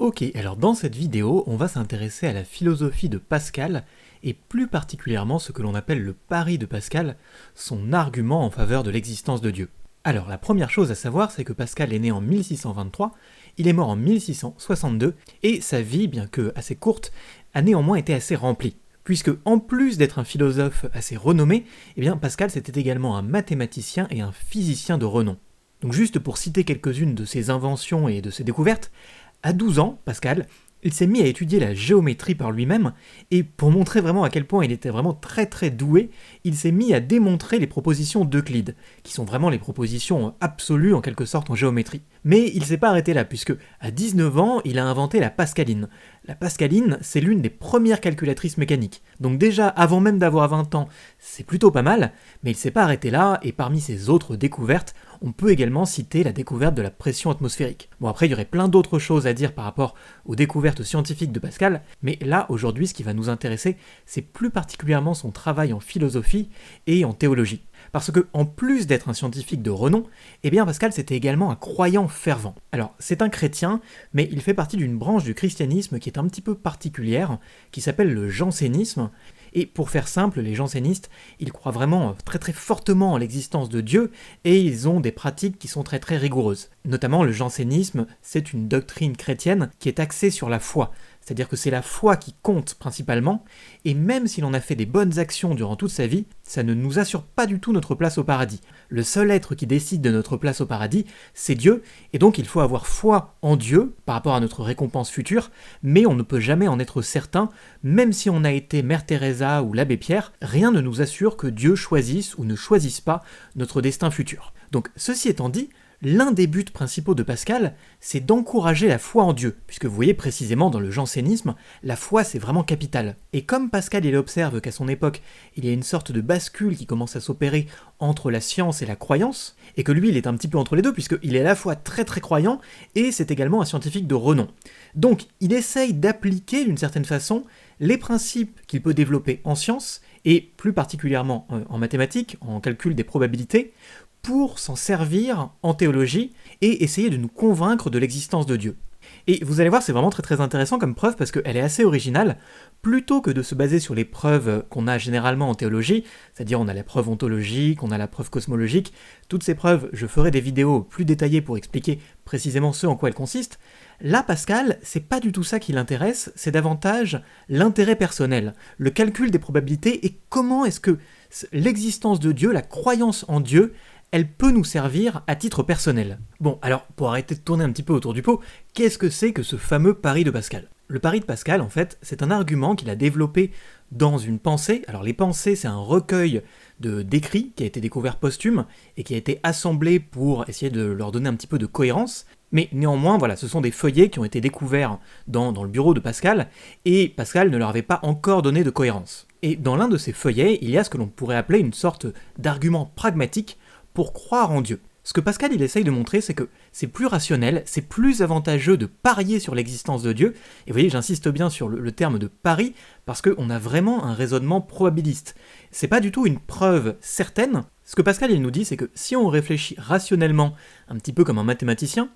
Ok, alors dans cette vidéo, on va s'intéresser à la philosophie de Pascal, et plus particulièrement ce que l'on appelle le pari de Pascal, son argument en faveur de l'existence de Dieu. Alors la première chose à savoir, c'est que Pascal est né en 1623, il est mort en 1662, et sa vie, bien que assez courte, a néanmoins été assez remplie. Puisque, en plus d'être un philosophe assez renommé, eh bien Pascal c'était également un mathématicien et un physicien de renom. Donc juste pour citer quelques-unes de ses inventions et de ses découvertes, à 12 ans, Pascal, il s'est mis à étudier la géométrie par lui-même, et pour montrer vraiment à quel point il était vraiment très très doué, il s'est mis à démontrer les propositions d'Euclide, qui sont vraiment les propositions absolues en quelque sorte en géométrie. Mais il s'est pas arrêté là, puisque à 19 ans, il a inventé la Pascaline. La Pascaline, c'est l'une des premières calculatrices mécaniques. Donc déjà, avant même d'avoir 20 ans, c'est plutôt pas mal, mais il s'est pas arrêté là, et parmi ses autres découvertes, on peut également citer la découverte de la pression atmosphérique. Bon après, il y aurait plein d'autres choses à dire par rapport aux découvertes scientifiques de Pascal, mais là, aujourd'hui, ce qui va nous intéresser, c'est plus particulièrement son travail en philosophie et en théologie. Parce que, en plus d'être un scientifique de renom, eh bien Pascal c'était également un croyant fervent. Alors, c'est un chrétien, mais il fait partie d'une branche du christianisme qui est un petit peu particulière, qui s'appelle le jansénisme. Et pour faire simple, les jansénistes, ils croient vraiment très très fortement en l'existence de Dieu, et ils ont des pratiques qui sont très très rigoureuses. Notamment, le jansénisme, c'est une doctrine chrétienne qui est axée sur la foi. C'est-à-dire que c'est la foi qui compte principalement, et même si l'on a fait des bonnes actions durant toute sa vie, ça ne nous assure pas du tout notre place au paradis. Le seul être qui décide de notre place au paradis, c'est Dieu, et donc il faut avoir foi en Dieu par rapport à notre récompense future, mais on ne peut jamais en être certain, même si on a été Mère Teresa ou l'abbé Pierre, rien ne nous assure que Dieu choisisse ou ne choisisse pas notre destin futur. Donc ceci étant dit, l'un des buts principaux de Pascal, c'est d'encourager la foi en Dieu, puisque vous voyez précisément dans le jansénisme, la foi c'est vraiment capital. Et comme Pascal il observe qu'à son époque, il y a une sorte de bascule qui commence à s'opérer entre la science et la croyance, et que lui il est un petit peu entre les deux, puisqu'il est à la fois très très croyant, et c'est également un scientifique de renom. Donc il essaye d'appliquer d'une certaine façon les principes qu'il peut développer en science, et plus particulièrement en mathématiques, en calcul des probabilités, pour s'en servir en théologie et essayer de nous convaincre de l'existence de Dieu. Et vous allez voir, c'est vraiment très très intéressant comme preuve parce qu'elle est assez originale. Plutôt que de se baser sur les preuves qu'on a généralement en théologie, c'est-à-dire on a la preuve ontologique, on a la preuve cosmologique, toutes ces preuves, je ferai des vidéos plus détaillées pour expliquer précisément ce en quoi elles consistent. Là, Pascal, c'est pas du tout ça qui l'intéresse, c'est davantage l'intérêt personnel, le calcul des probabilités et comment est-ce que l'existence de Dieu, la croyance en Dieu, elle peut nous servir à titre personnel. Bon, alors, pour arrêter de tourner un petit peu autour du pot, qu'est-ce que c'est que ce fameux pari de Pascal ? Le pari de Pascal, en fait, c'est un argument qu'il a développé dans une pensée. Alors, les pensées, c'est un recueil d'écrits qui a été découvert posthume et qui a été assemblé pour essayer de leur donner un petit peu de cohérence. Mais néanmoins, voilà, ce sont des feuillets qui ont été découverts dans le bureau de Pascal, et Pascal ne leur avait pas encore donné de cohérence. Et dans l'un de ces feuillets, il y a ce que l'on pourrait appeler une sorte d'argument pragmatique pour croire en Dieu. Ce que Pascal il essaye de montrer, c'est que c'est plus rationnel, c'est plus avantageux de parier sur l'existence de Dieu, et vous voyez, j'insiste bien sur le terme de pari, parce qu'on a vraiment un raisonnement probabiliste. C'est pas du tout une preuve certaine. Ce que Pascal il nous dit, c'est que si on réfléchit rationnellement, un petit peu comme un mathématicien,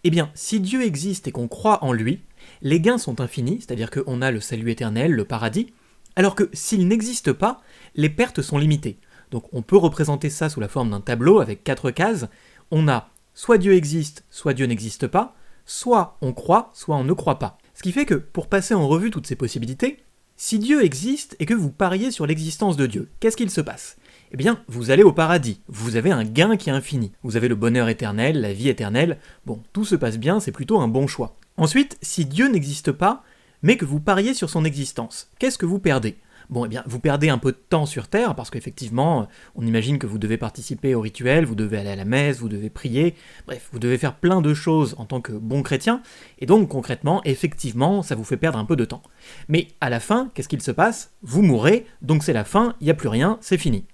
eh bien, si Dieu existe et qu'on croit en lui, les gains sont infinis, c'est-à-dire qu'on a le salut éternel, le paradis, alors que s'il n'existe pas, les pertes sont limitées. Donc on peut représenter ça sous la forme d'un tableau avec 4 cases. On a soit Dieu existe, soit Dieu n'existe pas, soit on croit, soit on ne croit pas. Ce qui fait que, pour passer en revue toutes ces possibilités, si Dieu existe et que vous pariez sur l'existence de Dieu, qu'est-ce qu'il se passe ? Eh bien, vous allez au paradis, vous avez un gain qui est infini, vous avez le bonheur éternel, la vie éternelle, bon, tout se passe bien, c'est plutôt un bon choix. Ensuite, si Dieu n'existe pas, mais que vous pariez sur son existence, qu'est-ce que vous perdez ? Bon, eh bien, vous perdez un peu de temps sur Terre, parce qu'effectivement, on imagine que vous devez participer au rituel, vous devez aller à la messe, vous devez prier, bref, vous devez faire plein de choses en tant que bon chrétien, et donc, concrètement, effectivement, ça vous fait perdre un peu de temps. Mais à la fin, qu'est-ce qu'il se passe ? Vous mourrez, donc c'est la fin, il n'y a plus rien, c'est fini.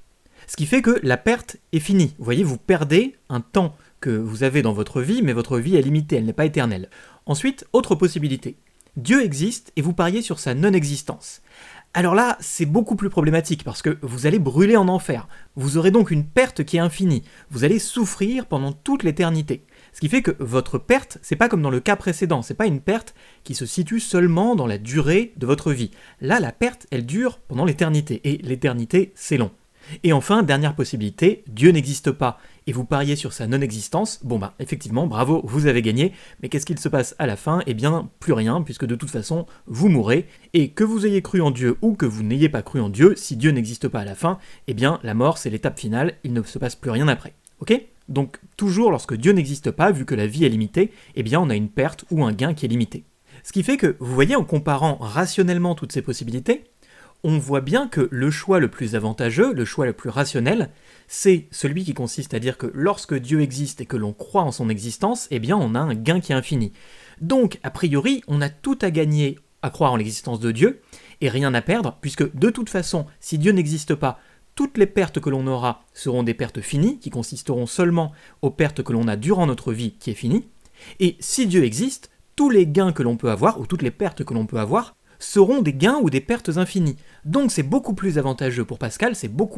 Ce qui fait que la perte est finie. Vous voyez, vous perdez un temps que vous avez dans votre vie, mais votre vie est limitée, elle n'est pas éternelle. Ensuite, autre possibilité. Dieu existe et vous pariez sur sa non-existence. Alors là, c'est beaucoup plus problématique parce que vous allez brûler en enfer. Vous aurez donc une perte qui est infinie. Vous allez souffrir pendant toute l'éternité. Ce qui fait que votre perte, c'est pas comme dans le cas précédent, c'est pas une perte qui se situe seulement dans la durée de votre vie. Là, la perte, elle dure pendant l'éternité, et l'éternité, c'est long. Et enfin, dernière possibilité, Dieu n'existe pas, et vous pariez sur sa non-existence, bon bah effectivement, bravo, vous avez gagné, mais qu'est-ce qu'il se passe à la fin? Eh bien, plus rien, puisque de toute façon, vous mourrez, et que vous ayez cru en Dieu ou que vous n'ayez pas cru en Dieu, si Dieu n'existe pas à la fin, eh bien, la mort, c'est l'étape finale, il ne se passe plus rien après. Ok? Donc, toujours lorsque Dieu n'existe pas, vu que la vie est limitée, eh bien, on a une perte ou un gain qui est limité. Ce qui fait que, vous voyez, en comparant rationnellement toutes ces possibilités, on voit bien que le choix le plus avantageux, le choix le plus rationnel, c'est celui qui consiste à dire que lorsque Dieu existe et que l'on croit en son existence, eh bien on a un gain qui est infini. Donc, a priori, on a tout à gagner à croire en l'existence de Dieu, et rien à perdre, puisque de toute façon, si Dieu n'existe pas, toutes les pertes que l'on aura seront des pertes finies, qui consisteront seulement aux pertes que l'on a durant notre vie, qui est finie, et si Dieu existe, tous les gains que l'on peut avoir, ou toutes les pertes que l'on peut avoir, seront des gains ou des pertes infinies. Donc c'est beaucoup plus avantageux pour Pascal,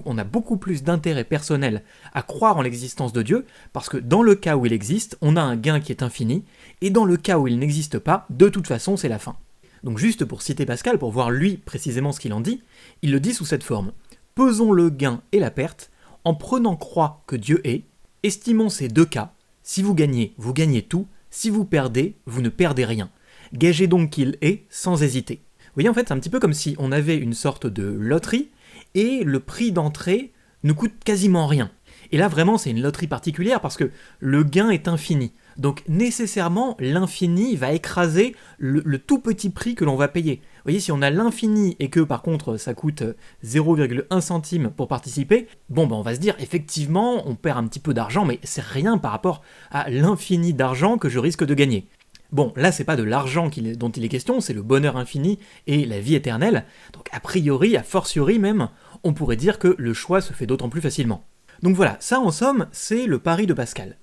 on a beaucoup plus d'intérêt personnel à croire en l'existence de Dieu, parce que dans le cas où il existe, on a un gain qui est infini, et dans le cas où il n'existe pas, de toute façon c'est la fin. Donc juste pour citer Pascal, pour voir lui précisément ce qu'il en dit, il le dit sous cette forme. Pesons le gain et la perte, en prenant croix que Dieu est, estimons ces deux cas, si vous gagnez tout, si vous perdez, vous ne perdez rien. Gagez donc qu'il est sans hésiter. Vous voyez, en fait, c'est un petit peu comme si on avait une sorte de loterie et le prix d'entrée ne coûte quasiment rien. Et là, vraiment, c'est une loterie particulière parce que le gain est infini. Donc, nécessairement, l'infini va écraser le tout petit prix que l'on va payer. Vous voyez, si on a l'infini et que, par contre, ça coûte 0,1 centime pour participer, bon, ben, on va se dire, effectivement, on perd un petit peu d'argent, mais c'est rien par rapport à l'infini d'argent que je risque de gagner. Bon, là, c'est pas de l'argent dont il est question, c'est le bonheur infini et la vie éternelle. Donc, a priori, a fortiori même, on pourrait dire que le choix se fait d'autant plus facilement. Donc voilà, ça en somme, c'est le pari de Pascal.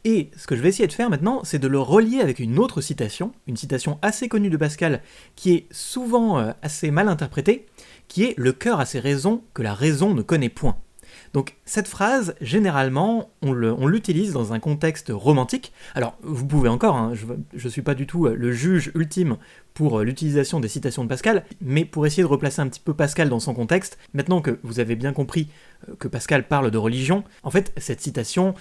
Et ce que je vais essayer de faire maintenant, c'est de le relier avec une autre citation, une citation assez connue de Pascal, qui est souvent assez mal interprétée, qui est « Le cœur a ses raisons que la raison ne connaît point ». Donc cette phrase, généralement, on l'utilise dans un contexte romantique. Alors, vous pouvez encore, je ne suis pas du tout le juge ultime pour l'utilisation des citations de Pascal, mais pour essayer de replacer un petit peu Pascal dans son contexte, maintenant que vous avez bien compris que Pascal parle de religion, en fait, cette citation,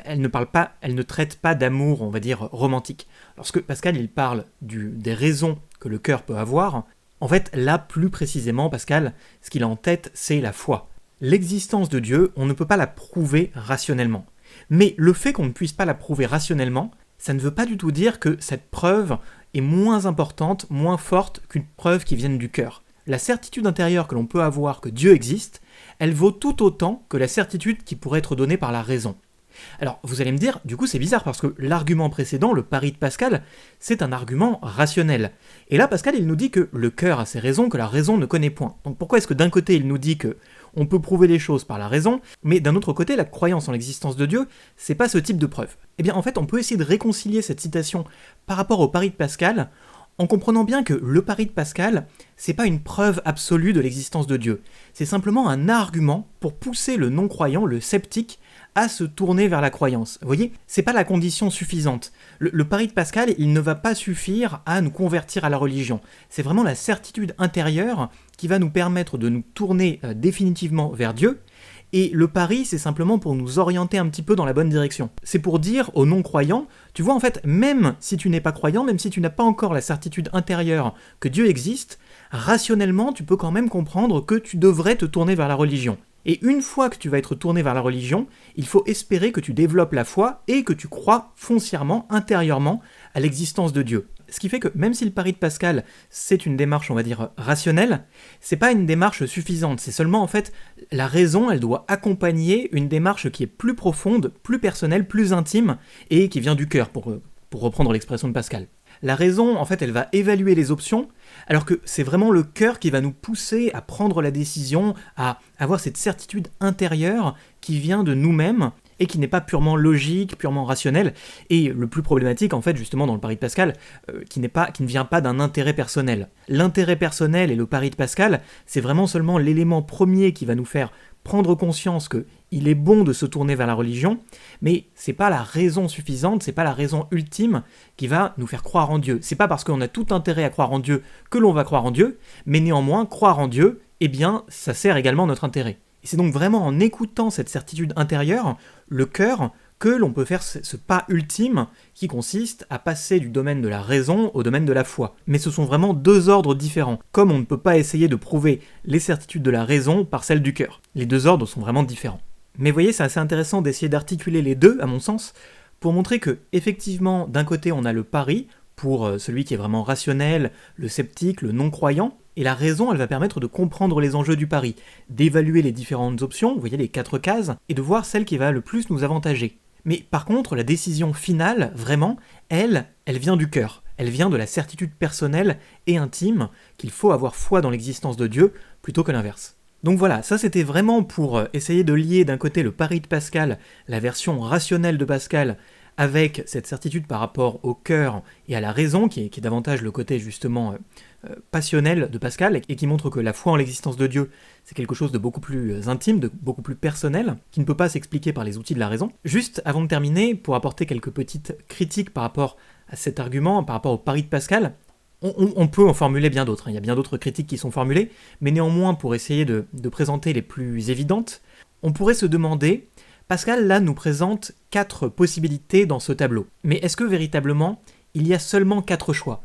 elle ne traite pas d'amour, on va dire, romantique. Lorsque Pascal, il parle des raisons que le cœur peut avoir, en fait, là, plus précisément, Pascal, ce qu'il a en tête, c'est la foi. L'existence de Dieu, on ne peut pas la prouver rationnellement. Mais le fait qu'on ne puisse pas la prouver rationnellement, ça ne veut pas du tout dire que cette preuve est moins importante, moins forte qu'une preuve qui vienne du cœur. La certitude intérieure que l'on peut avoir que Dieu existe, elle vaut tout autant que la certitude qui pourrait être donnée par la raison. Alors, vous allez me dire, du coup c'est bizarre parce que l'argument précédent, le pari de Pascal, c'est un argument rationnel. Et là, Pascal, il nous dit que le cœur a ses raisons que la raison ne connaît point. Donc pourquoi est-ce que d'un côté, il nous dit que on peut prouver les choses par la raison, mais d'un autre côté, la croyance en l'existence de Dieu, c'est pas ce type de preuve. Eh bien, en fait, on peut essayer de réconcilier cette citation par rapport au pari de Pascal, en comprenant bien que le pari de Pascal, c'est pas une preuve absolue de l'existence de Dieu. C'est simplement un argument pour pousser le non-croyant, le sceptique, à se tourner vers la croyance. Vous voyez, c'est pas la condition suffisante. Le pari de Pascal, il ne va pas suffire à nous convertir à la religion. C'est vraiment la certitude intérieure qui va nous permettre de nous tourner définitivement vers Dieu. Et le pari, c'est simplement pour nous orienter un petit peu dans la bonne direction. C'est pour dire aux non-croyants, tu vois en fait, même si tu n'es pas croyant, même si tu n'as pas encore la certitude intérieure que Dieu existe, rationnellement, tu peux quand même comprendre que tu devrais te tourner vers la religion. Et une fois que tu vas être tourné vers la religion, il faut espérer que tu développes la foi et que tu crois foncièrement, intérieurement, à l'existence de Dieu. Ce qui fait que même si le pari de Pascal, c'est une démarche, on va dire, rationnelle, c'est pas une démarche suffisante. C'est seulement, en fait, la raison, elle doit accompagner une démarche qui est plus profonde, plus personnelle, plus intime, et qui vient du cœur, pour reprendre l'expression de Pascal. La raison, en fait, elle va évaluer les options, alors que c'est vraiment le cœur qui va nous pousser à prendre la décision, à avoir cette certitude intérieure qui vient de nous-mêmes, et qui n'est pas purement logique, purement rationnelle, et le plus problématique, en fait, justement, dans le pari de Pascal, qui ne vient pas d'un intérêt personnel. L'intérêt personnel et le pari de Pascal, c'est vraiment seulement l'élément premier qui va nous faire prendre conscience que il est bon de se tourner vers la religion, mais c'est pas la raison suffisante, c'est pas la raison ultime qui va nous faire croire en Dieu. C'est pas parce qu'on a tout intérêt à croire en Dieu que l'on va croire en Dieu, mais néanmoins, croire en Dieu, eh bien, ça sert également notre intérêt. Et c'est donc vraiment en écoutant cette certitude intérieure, le cœur, que l'on peut faire ce pas ultime qui consiste à passer du domaine de la raison au domaine de la foi. Mais ce sont vraiment deux ordres différents, comme on ne peut pas essayer de prouver les certitudes de la raison par celles du cœur. Les deux ordres sont vraiment différents. Mais vous voyez, c'est assez intéressant d'essayer d'articuler les deux, à mon sens, pour montrer que, effectivement, d'un côté, on a le pari, pour celui qui est vraiment rationnel, le sceptique, le non-croyant, et la raison, elle va permettre de comprendre les enjeux du pari, d'évaluer les différentes options, vous voyez les 4 cases, et de voir celle qui va le plus nous avantager. Mais par contre, la décision finale, vraiment, elle vient du cœur. Elle vient de la certitude personnelle et intime qu'il faut avoir foi dans l'existence de Dieu plutôt que l'inverse. Donc voilà, ça c'était vraiment pour essayer de lier d'un côté le pari de Pascal, la version rationnelle de Pascal, avec cette certitude par rapport au cœur et à la raison, qui est davantage le côté justement passionnel de Pascal, et qui montre que la foi en l'existence de Dieu, c'est quelque chose de beaucoup plus intime, de beaucoup plus personnel, qui ne peut pas s'expliquer par les outils de la raison. Juste avant de terminer, pour apporter quelques petites critiques par rapport à cet argument, par rapport au pari de Pascal, on peut en formuler bien d'autres, hein. Il y a bien d'autres critiques qui sont formulées, mais néanmoins, pour essayer de présenter les plus évidentes, on pourrait se demander, Pascal là nous présente 4 possibilités dans ce tableau, mais est-ce que véritablement, il y a seulement 4 choix?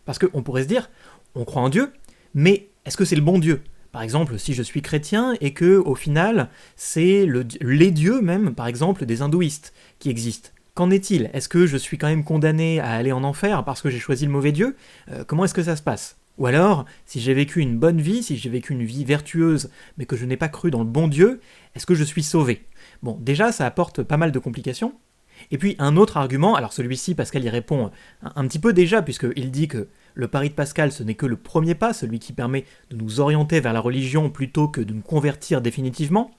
Parce qu'on pourrait se dire, on croit en Dieu, mais est-ce que c'est le bon Dieu? Par exemple, si je suis chrétien et que, au final, c'est les dieux même, par exemple, des hindouistes qui existent. Qu'en est-il? Est-ce que je suis quand même condamné à aller en enfer parce que j'ai choisi le mauvais Dieu? Comment est-ce que ça se passe? Ou alors, si j'ai vécu une bonne vie, si j'ai vécu une vie vertueuse, mais que je n'ai pas cru dans le bon Dieu, est-ce que je suis sauvé? Bon, déjà, ça apporte pas mal de complications. Et puis, un autre argument, alors celui-ci, Pascal y répond un petit peu déjà, puisqu'il dit que le pari de Pascal, ce n'est que le premier pas, celui qui permet de nous orienter vers la religion plutôt que de nous convertir définitivement.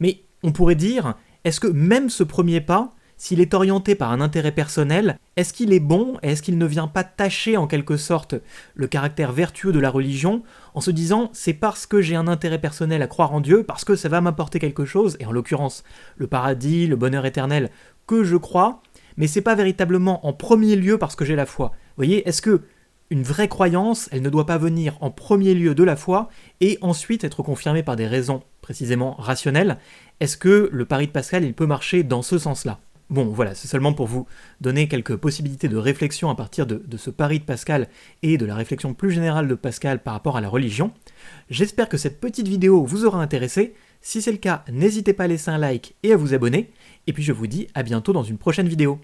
Mais on pourrait dire, est-ce que même ce premier pas, s'il est orienté par un intérêt personnel, est-ce qu'il est bon et est-ce qu'il ne vient pas tâcher en quelque sorte le caractère vertueux de la religion en se disant c'est parce que j'ai un intérêt personnel à croire en Dieu, parce que ça va m'apporter quelque chose, et en l'occurrence le paradis, le bonheur éternel, que je crois, mais c'est pas véritablement en premier lieu parce que j'ai la foi. Vous voyez, est-ce que une vraie croyance, elle ne doit pas venir en premier lieu de la foi et ensuite être confirmée par des raisons précisément rationnelles? Est-ce que le pari de Pascal, il peut marcher dans ce sens-là? Bon, voilà, c'est seulement pour vous donner quelques possibilités de réflexion à partir de ce pari de Pascal et de la réflexion plus générale de Pascal par rapport à la religion. J'espère que cette petite vidéo vous aura intéressé. Si c'est le cas, n'hésitez pas à laisser un like et à vous abonner. Et puis je vous dis à bientôt dans une prochaine vidéo.